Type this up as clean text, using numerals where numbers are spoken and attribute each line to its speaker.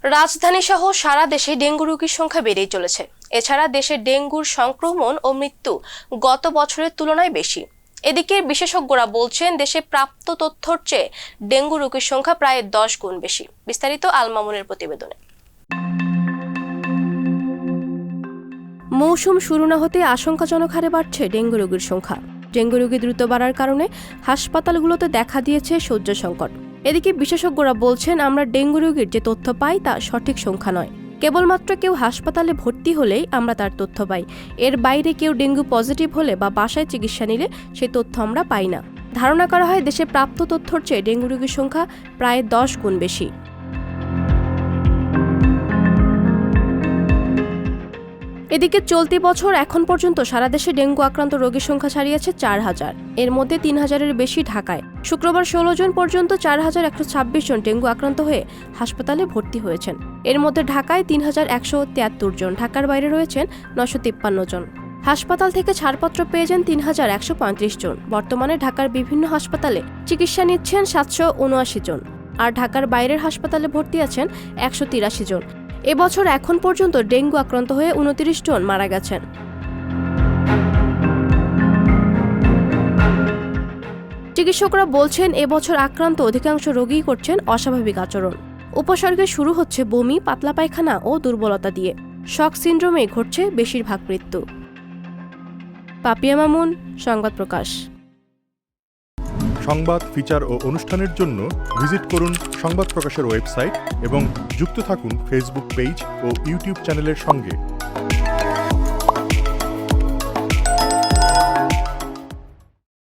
Speaker 1: রাজধানী সহ সারা দেশে ডেঙ্গু রোগীর সংখ্যা বেড়েই চলেছে। এছাড়া দেশে ডেঙ্গুর সংক্রমণ ও মৃত্যু গত বছরের তুলনায় বেশি। এদিকে বিশেষজ্ঞরা বলছেন, দেশে প্রাপ্ত তথ্যর চেয়ে ডেঙ্গু রোগীর সংখ্যা প্রায় 10 গুণ বেশি। বিস্তারিত আল মামুনের প্রতিবেদনে। মৌসুম শুরু না হতে আশঙ্কাজনক হারে বাড়ছে ডেঙ্গু রোগীর সংখ্যা। ডেঙ্গু রোগী দ্রুত বাড়ার কারণে হাসপাতালগুলোতে দেখা দিয়েছে শয্য সংকট। এদিকে বিশেষজ্ঞরা বলছেন, আমরা ডেঙ্গু রোগীর যে তথ্য পাই তা সঠিক সংখ্যা নয়। কেবলমাত্র কেউ হাসপাতালে ভর্তি হলেই আমরা তার তথ্য পাই। এর বাইরে কেউ ডেঙ্গু পজিটিভ হলে বা বাসায় চিকিৎসা নিলে সেই তথ্য আমরা পাই না। ধারণা করা হয়, দেশে প্রাপ্ত তথ্যর চেয়ে ডেঙ্গু রোগীর সংখ্যা প্রায় 10 গুণ বেশি। এদিকে চলতি বছর এখন পর্যন্ত সারা দেশে ডেঙ্গু আক্রান্ত রোগীর সংখ্যা ছাড়িয়েছে 4000। এর মধ্যে 3000-এর বেশি ঢাকায়। শুক্রবার 16 জন পর্যন্ত 4126 জন ডেঙ্গু আক্রান্ত হয়ে হাসপাতালে ভর্তি হয়েছেন। এর মধ্যে ঢাকায় 3173 জন, ঢাকার বাইরে রয়েছেন 953 জন। হাসপাতাল থেকে ছাড়পত্র পেয়েছেন 3135 জন। বর্তমানে ঢাকার বিভিন্ন হাসপাতালে চিকিৎসা নিচ্ছেন 779 জন, আর ঢাকার বাইরের হাসপাতালে ভর্তি আছেন 183 জন। এবছর এখন পর্যন্ত ডেঙ্গু আক্রান্ত হয়ে 29 জন মারা গেছেন। চিকিৎসকরা বলছেন, এবছর আক্রান্ত অধিকাংশ রোগী করছেন অস্বাভাবিক আচরণ। উপসর্গে শুরু হচ্ছে বমি, পাতলা পায়খানা ও দুর্বলতা দিয়ে। শক সিন্ড্রোমে ঘটছে বেশিরভাগ মৃত্যু। পাপিয়া মামুন, সংবাদ প্রকাশ।
Speaker 2: সংবাদ, ফিচার ও অনুষ্ঠানের জন্য ভিজিট করুন সংবাদ প্রকাশের ওয়েবসাইট এবং যুক্ত থাকুন ফেসবুক পেজ ও ইউটিউব চ্যানেলের সঙ্গে।